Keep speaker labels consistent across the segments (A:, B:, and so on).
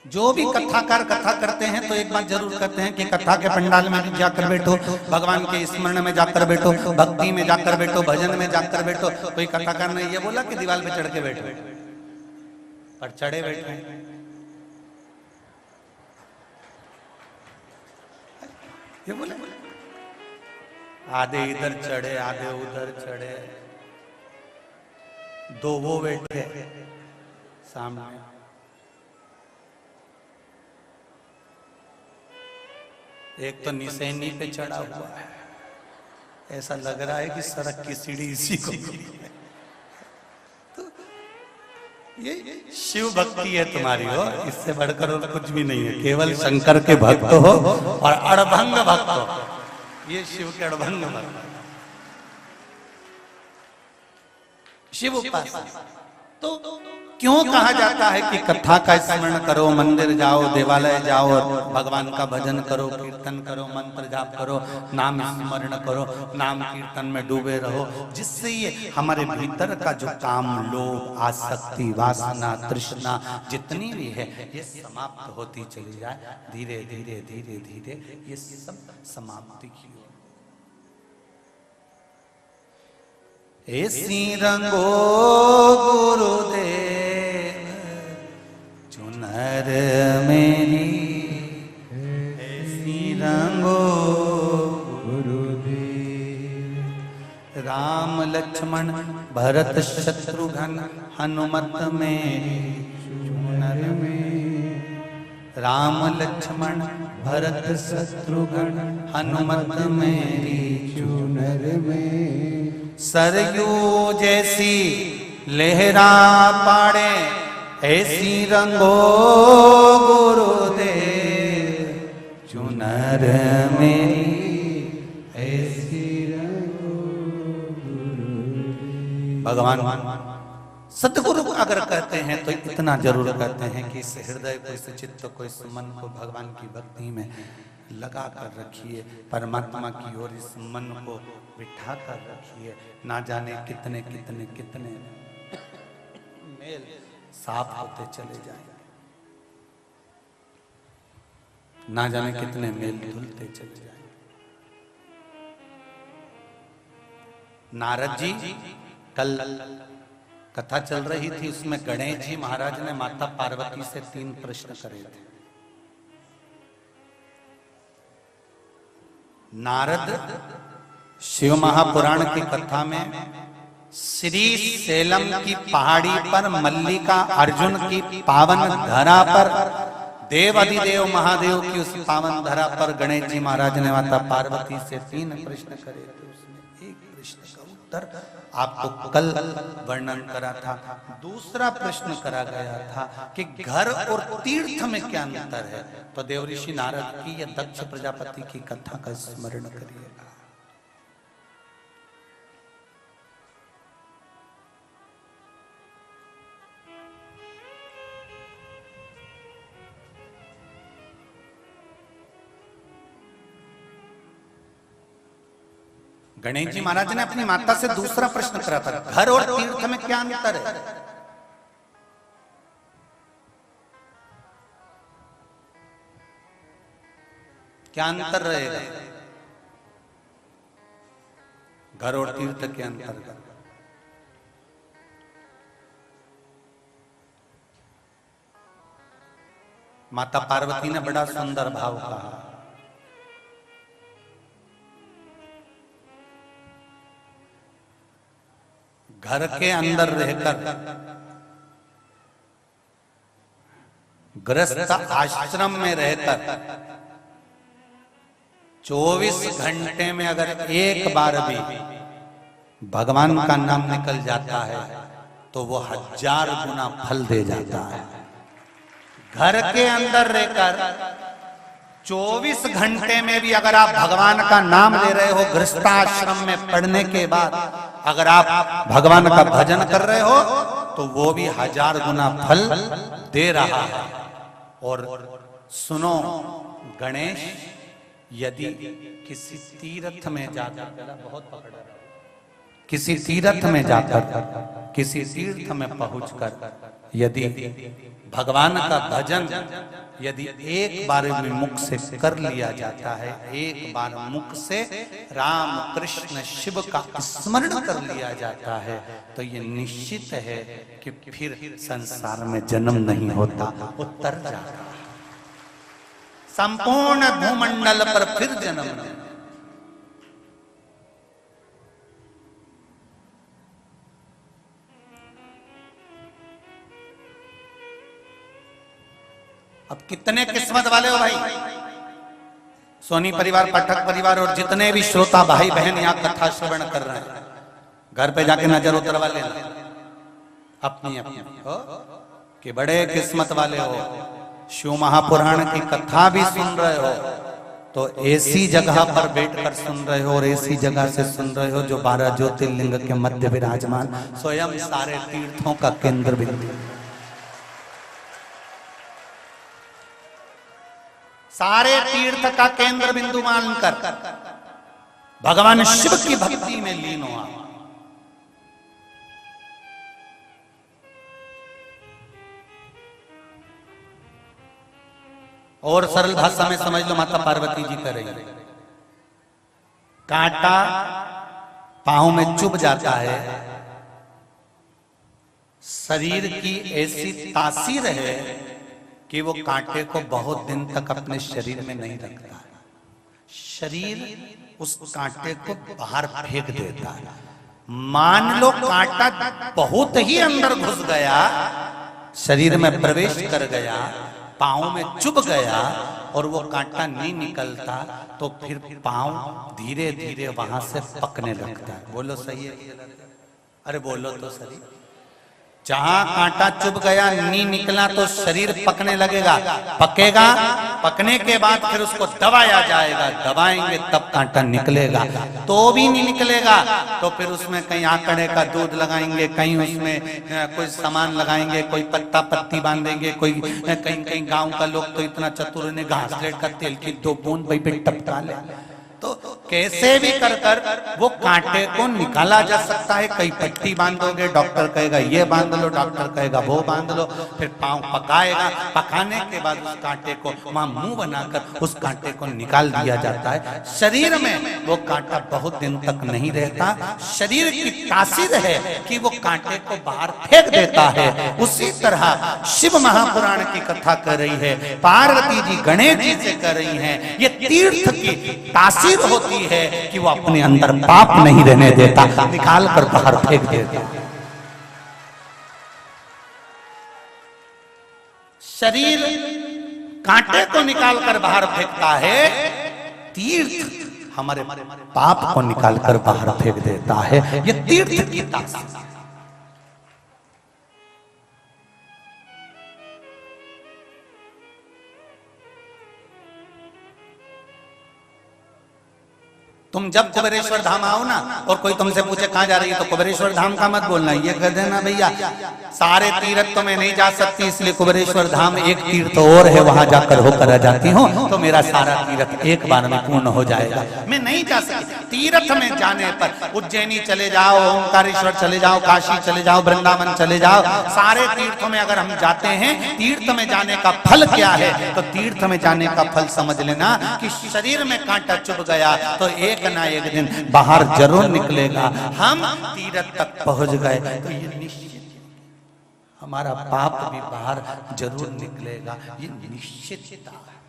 A: जो भी कथाकार कथा करते हैं तो एक बात जरूर करते हैं कि कथा के पंडाल में भी जाकर बैठो, भगवान के स्मरण में जाकर बैठो, भक्ति में जाकर बैठो, भजन में जाकर बैठो। कोई कथाकार ने ये बोला कि दीवार पे चढ़ के बैठो, पर चढ़े बैठे। ये बोले आधे इधर चढ़े, आधे उधर चढ़े, दो वो बैठे सामने। एक तो निसैनी पे चढ़ा हुआ है, ऐसा लग रहा है कि सड़क की सीढ़ी इसी को। तो ये शिव भक्ति है तुम्हारी हो, इससे बढ़कर और कुछ भी नहीं है। केवल शंकर के भक्त हो और अड़भंग भक्त हो, ये शिव के अड़भंग भक्त, शिव उपासना। तो क्यों कहा जाता है कि कथा का स्मरण करो, मंदिर जाओ, देवालय जाओ और भगवान का भजन करो, कीर्तन करो, मंत्र जाप करो, नाम स्मरण करो, नाम कीर्तन में डूबे रहो, जिससे ये हमारे भीतर का जो काम, लोभ, आसक्ति, वासना, तृष्णा जितनी भी है ये समाप्त होती चली जाए। धीरे धीरे धीरे धीरे ये सब समाप्ति की ओर। ऐसी रंगो गुरुदेव चुनर मेरी, ऐसी रंगो गुरुदेव। राम लक्ष्मण भरत शत्रुघ्न हनुमत मेरी चुनर में, राम लक्ष्मण भरत शत्रुघ्न हनुमत मेरी चुनर में। सरयू जैसी लहरा पाड़े ऐसी रंगो गुरुदेव चुनर मेरी, ऐसी रंगो गुरुदेव। भगवान सतगुरु अगर कहते हैं तो इतना जरूर कहते हैं कि इस हृदय को, इस चित्त को, इस मन को भगवान की भक्ति में लगा कर रखिए, परमात्मा की ओर इस मन को बिठा कर रखिए। ना जाने कितने कितने कितने मेल साफ होते चले जाएंगे, ना जाने कितने मेल धुलते चले जाएंगे। नारद जी कल कथा चल रही थी, उसमें गणेश जी महाराज ने माता पार्वती से 3 प्रश्न करे थे। नारद शिव महापुराण की कथा में श्री सेलम की पहाड़ी पर मल्लिका अर्जुन की पावन धरा पर देव अधिदेव महादेव की उस पावन धरा पर गणेश जी महाराज ने माता पार्वती से 3 प्रश्न करे थे। उसमें एक प्रश्न का उत्तर आपको कल वर्णन करा था। दूसरा प्रश्न करा गया था कि घर और तीर्थ में क्या अंतर है। तो देवऋषि नारद की या दक्ष प्रजापति की कथा का स्मरण करिएगा। गणेश जी महाराज ने अपनी माता से दूसरा प्रश्न करा था, घर और तीर्थ में क्या अंतर है। क्या अंतर रहेगा घर और तीर्थ के अंतर्गत? माता पार्वती ने बड़ा सुंदर भाव कहा, घर के अंदर रहकर गृहस्थ आश्रम में रहकर 24 घंटे में अगर एक बार भी भगवान का नाम निकल जाता है तो वो 1000 गुना फल दे जाता है। घर के अंदर रहकर 24 घंटे में भी अगर आप भगवान का नाम ले रहे हो, गृहस्थाश्रम में पढ़ने के बाद अगर आप भगवान का भजन कर रहे हो तो वो भी 1000 गुना फल दे रहा है। और सुनो गणेश, यदि किसी तीर्थ में जाकर, बहुत पकड़ा, किसी तीर्थ में जाकर, किसी तीर्थ में पहुंचकर यदि भगवान का भजन यदि एक बार में मुख से कर लिया जाता है, एक बार मुख से राम कृष्ण शिव का स्मरण कर लिया जाता है, तो ये निश्चित है कि फिर संसार में जन्म नहीं होता, उतर जाता है। संपूर्ण भूमंडल पर फिर जन्म नहीं। अब कितने किस्मत वाले हो भाई, सोनी परिवार, पाठक परिवार और जितने भी श्रोता भाई बहन यहाँ कथा श्रवण कर रहे हैं, घर पे जाके नजर उतरवा लेना अपनी अपनी हो कि बड़े किस्मत वाले हो। शिव महापुराण की कथा भी सुन रहे हो तो ऐसी जगह पर बैठकर सुन रहे हो और ऐसी जगह से सुन रहे हो जो 12 ज्योतिर्लिंग के मध्य विराजमान स्वयं सारे तीर्थों का केंद्र बिंदु, सारे तीर्थ का केंद्र बिंदु मानकर भगवान शिव की भक्ति में लीन हुआ। और सरल भाषा में समझ लो, माता पार्वती जी कर रही है, कांटा पांव में चुभ जाता है, शरीर की ऐसी तासीर है कि वो कांटे को बहुत दिन तक अपने शरीर में नहीं रखता है, शरीर उस कांटे को बाहर फेंक देता है। मान लो कांटा बहुत ही अंदर घुस गया, शरीर में प्रवेश कर गया, पांव में चुभ गया और वो कांटा नहीं निकलता, तो फिर पांव धीरे धीरे वहां से पकने लगता है। बोलो सही है? अरे बोलो तो सही। जहां कांटा चुभ गया, नहीं निकला तो शरीर पकने लगेगा, पकेगा, पकने के बाद फिर उसको दबाया जाएगा, दबाएंगे तब कांटा निकलेगा। तो भी नहीं निकलेगा तो फिर उसमें कहीं आंकड़े का दूध लगाएंगे, कहीं उसमें कोई सामान लगाएंगे, कोई पत्ता पत्ती बांधेंगे, कोई कहीं कहीं गांव का लोग तो इतना चतुर ने घासलेट का तेल की 2 बूंद भाई पे टपका ले। तो कैसे भी कर कर वो कांटे को निकाला जा सकता है। कई पट्टी बांधोगे, डॉक्टर कहेगा ये बांध लो, डॉक्टर कहेगा वो बांध लो, फिर पांव पकाएगा, पकाने के बाद उस कांटे को वहां मुंह बनाकर उस कांटे को निकाल दिया जाता है। शरीर में वो कांटा बहुत दिन तक नहीं रहता, शरीर की तासीर है कि वो कांटे को बाहर फेंक देता है। उसी तरह शिव महापुराण की कथा कर रही है, पार्वती जी गणेश जी से कर रही है। ये तीर्थ की तासीर होती है कि वो अपने अंदर पाप नहीं रहने देता, निकाल कर बाहर फेंक देता। शरीर कांटे को निकाल कर बाहर फेंकता है, तीर्थ हमारे पाप को निकाल कर बाहर फेंक देता है। ये तीर्थ की तासीर। तुम जब कुबेरेश्वर धाम आओ ना और कोई तुमसे पूछे कहां जा रही है तो कुबेरेश्वर धाम का मत बोलना, ये कह देना भैया सारे तीर्थ तो मैं नहीं जा सकती, इसलिए कुबेरेश्वर धाम एक तीर्थ और है, वहां जाकर होकर आ जाती हूँ तो मेरा सारा तीर्थ एक बार में पूर्ण हो जाएगा। मैं नहीं जा सकती। तीर्थ में जाने पर उज्जैनी चले जाओ, ओंकारेश्वर चले जाओ, काशी चले जाओ, वृंदावन चले जाओ, सारे तीर्थों में अगर हम जाते हैं, तीर्थ में जाने का फल क्या है? तो तीर्थ में जाने का फल समझ लेना कि शरीर में कांटा चुभ गया तो एक ना एक दिन बाहर जरूर निकलेगा। हम तीर्थ तक पहुंच गए तो ये निश्चित हमारा पाप भी बाहर जरूर निकलेगा, ये निश्चितता है।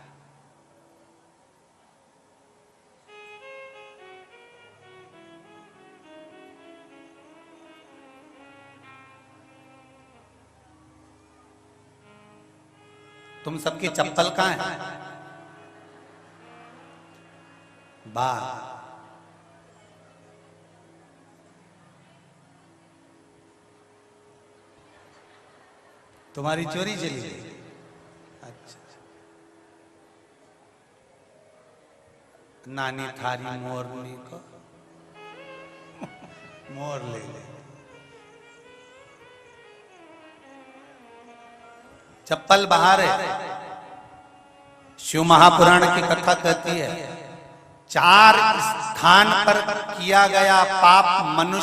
A: तुम सबकी चप्पल कहाँ है? बाहर। तुम्हारी चोरी चली गई? अच्छा, नानी थारी मोरनी को मोर ले ले। चप्पल बाहर है। शिव महापुराण की कथा कहती है 4 स्थान पर किया गया पाप मनुष्य